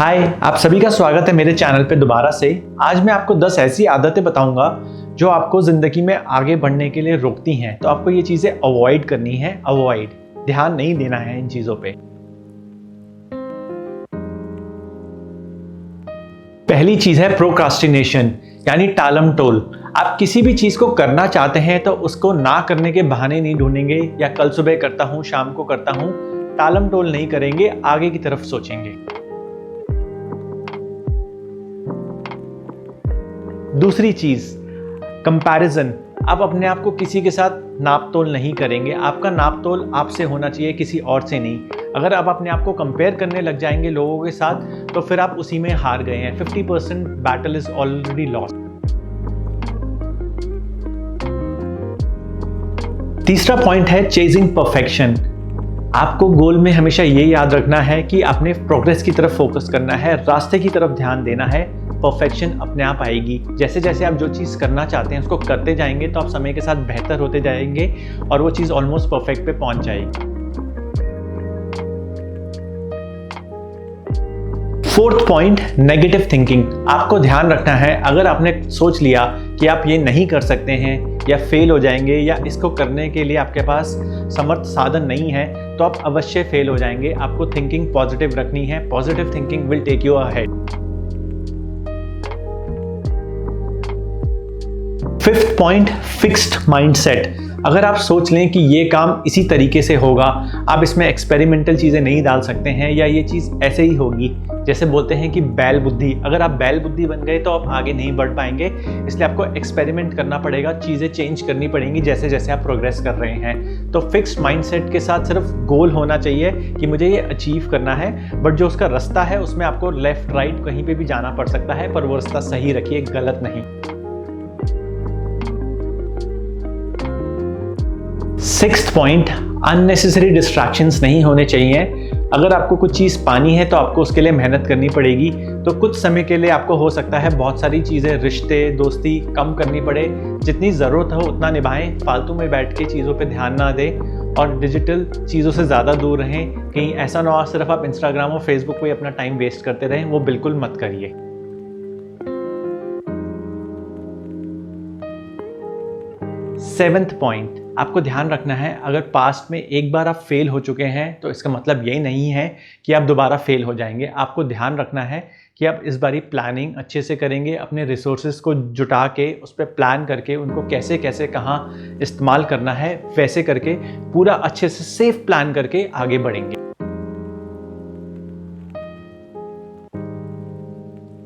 हाय, आप सभी का स्वागत है मेरे चैनल पे दोबारा से। आज मैं आपको 10 ऐसी आदतें बताऊंगा जो आपको ज़िंदगी में आगे बढ़ने के लिए रोकती हैं। तो आपको ये चीज़ें अवॉइड करनी है, ध्यान नहीं देना है इन चीज़ों पे। पहली चीज़ है प्रोक्रास्टिनेशन, यानी टालम टोल। आप किसी भी चीज़ को करना चाहते हैं तो उसको ना करने के बहाने नहीं ढूंढेंगे या कल सुबह करता हूँ, शाम को करता हूँ। टालम टोल नहीं करेंगे, आगे की तरफ सोचेंगे। दूसरी चीज कंपैरिजन। आप अपने आप को किसी के साथ नाप तोल नहीं करेंगे। आपका नाप तोल आपसे होना चाहिए, किसी और से नहीं। अगर आप अपने आप को कंपेयर करने लग जाएंगे लोगों के साथ तो फिर आप उसी में हार गए हैं। 50% बैटल इज ऑलरेडी लॉस्ट। तीसरा पॉइंट है चेजिंग परफेक्शन। आपको गोल में हमेशा ये याद रखना है कि आपने प्रोग्रेस की तरफ फोकस करना है, रास्ते की तरफ ध्यान देना है। परफेक्शन अपने आप आएगी। जैसे जैसे आप जो चीज़ करना चाहते हैं उसको करते जाएंगे तो आप समय के साथ बेहतर होते जाएंगे और वो चीज़ ऑलमोस्ट परफेक्ट पे पहुंच जाएगी। Fourth point, negative thinking. आपको ध्यान रखना है, अगर आपने सोच लिया कि आप ये नहीं कर सकते हैं या फेल हो जाएंगे या इसको करने के लिए आपके पास समर्थ साधन नहीं है तो आप अवश्य फेल हो जाएंगे। आपको थिंकिंग पॉजिटिव रखनी है। Positive thinking will take you ahead. Fifth point, fixed mindset. अगर आप सोच लें कि ये काम इसी तरीके से होगा, आप इसमें एक्सपेरिमेंटल चीज़ें नहीं डाल सकते हैं या ये चीज़ ऐसे ही होगी। जैसे बोलते हैं कि बैल बुद्धि, अगर आप बैल बुद्धि बन गए तो आप आगे नहीं बढ़ पाएंगे। इसलिए आपको एक्सपेरिमेंट करना पड़ेगा, चीज़ें चेंज करनी पड़ेंगी जैसे जैसे आप प्रोग्रेस कर रहे हैं। तो फिक्स्ड माइंडसेट के साथ सिर्फ गोल होना चाहिए कि मुझे ये अचीव करना है, बट जो उसका रास्ता है उसमें आपको लेफ्ट राइट कहीं पे भी जाना पड़ सकता है, पर वो रास्ता सही रखिए, गलत नहीं। सिक्स्थ पॉइंट, अननेसेसरी डिस्ट्रैक्शंस नहीं होने चाहिए। अगर आपको कुछ चीज़ पानी है तो आपको उसके लिए मेहनत करनी पड़ेगी। तो कुछ समय के लिए आपको हो सकता है बहुत सारी चीज़ें, रिश्ते, दोस्ती कम करनी पड़े। जितनी ज़रूरत हो उतना निभाएं, फालतू में बैठ के चीज़ों पे ध्यान ना दें और डिजिटल चीज़ों से ज़्यादा दूर रहें। कहीं ऐसा ना हो सिर्फ आप इंस्टाग्राम और फेसबुक पे अपना टाइम वेस्ट करते रहें, वो बिल्कुल मत करिए। सेवेंथ पॉइंट, आपको ध्यान रखना है, अगर पास्ट में एक बार आप फेल हो चुके हैं तो इसका मतलब ये नहीं है कि आप दोबारा फेल हो जाएंगे। आपको ध्यान रखना है कि आप इस बारी प्लानिंग अच्छे से करेंगे, अपने रिसोर्सेज को जुटा के उस पर प्लान करके उनको कैसे कैसे कहाँ इस्तेमाल करना है वैसे करके पूरा अच्छे से सेफ प्लान करके आगे बढ़ेंगे।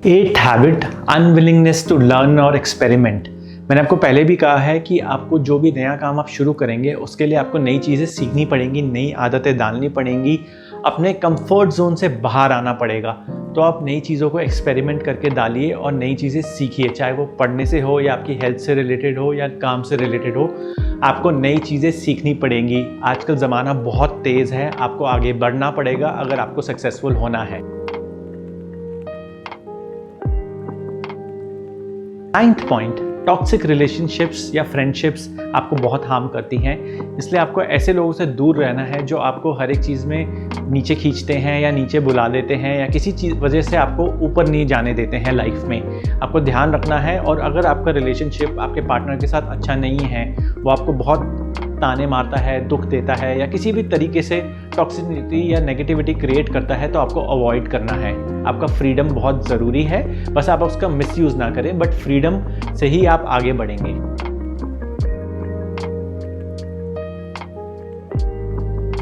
8th habit, unwillingness to learn और एक्सपेरिमेंट। मैंने आपको पहले भी कहा है कि आपको जो भी नया काम आप शुरू करेंगे उसके लिए आपको नई चीज़ें सीखनी पड़ेंगी, नई आदतें डालनी पड़ेंगी, अपने कंफर्ट जोन से बाहर आना पड़ेगा। तो आप नई चीज़ों को एक्सपेरिमेंट करके डालिए और नई चीज़ें सीखिए, चाहे वो पढ़ने से हो या आपकी हेल्थ से रिलेटेड हो या काम से रिलेटेड हो। आपको नई चीज़ें सीखनी पड़ेंगी। आजकल ज़माना बहुत तेज़ है, आपको आगे बढ़ना पड़ेगा अगर आपको सक्सेसफुल होना है। 9th पॉइंट, टॉक्सिक रिलेशनशिप्स या फ्रेंडशिप्स आपको बहुत हार्म करती हैं। इसलिए आपको ऐसे लोगों से दूर रहना है जो आपको हर एक चीज़ में नीचे खींचते हैं या नीचे बुला देते हैं या किसी चीज़ वजह से आपको ऊपर नहीं जाने देते हैं लाइफ में। आपको ध्यान रखना है। और अगर आपका रिलेशनशिप आपके पार्टनर के साथ अच्छा नहीं है, वो आपको बहुत ताने मारता है, दुख देता है या किसी भी तरीके से टॉक्सिसिटी या नेगेटिविटी क्रिएट करता है तो आपको अवॉइड करना है। आपका फ्रीडम बहुत ज़रूरी है, बस आप उसका मिसयूज़ ना करें, बट फ्रीडम से ही आप आगे बढ़ेंगे।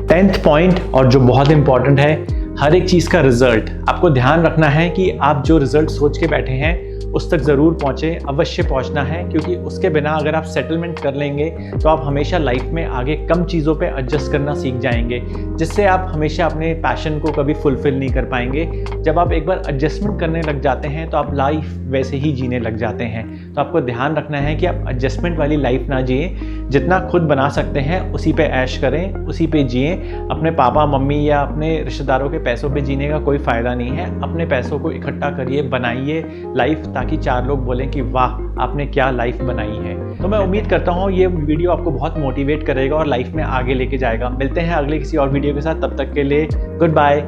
10th पॉइंट, और जो बहुत इंपॉर्टेंट है, हर एक चीज़ का रिजल्ट। आपको ध्यान रखना है कि आप जो रिजल्ट सोच के बैठे हैं उस तक ज़रूर पहुँचे, अवश्य पहुँचना है, क्योंकि उसके बिना अगर आप सेटलमेंट कर लेंगे तो आप हमेशा लाइफ में आगे कम चीज़ों पे एडजस्ट करना सीख जाएंगे, जिससे आप हमेशा अपने पैशन को कभी फुलफिल नहीं कर पाएंगे। जब आप एक बार एडजस्टमेंट करने लग जाते हैं तो आप लाइफ वैसे ही जीने लग जाते हैं। तो आपको ध्यान रखना है कि आप एडजस्टमेंट वाली लाइफ ना जिए, जितना खुद बना सकते हैं उसी पे ऐश करें, उसी पे जिए। अपने पापा मम्मी या अपने रिश्तेदारों के पैसों पे जीने का कोई फ़ायदा नहीं है। अपने पैसों को इकट्ठा करिए, बनाइए लाइफ, ताकि 4 लोग बोलें कि वाह आपने क्या लाइफ बनाई है। तो मैं उम्मीद करता हूँ ये वीडियो आपको बहुत मोटिवेट करेगा और लाइफ में आगे लेके जाएगा। मिलते हैं अगले किसी और वीडियो के साथ, तब तक के लिए गुड बाय।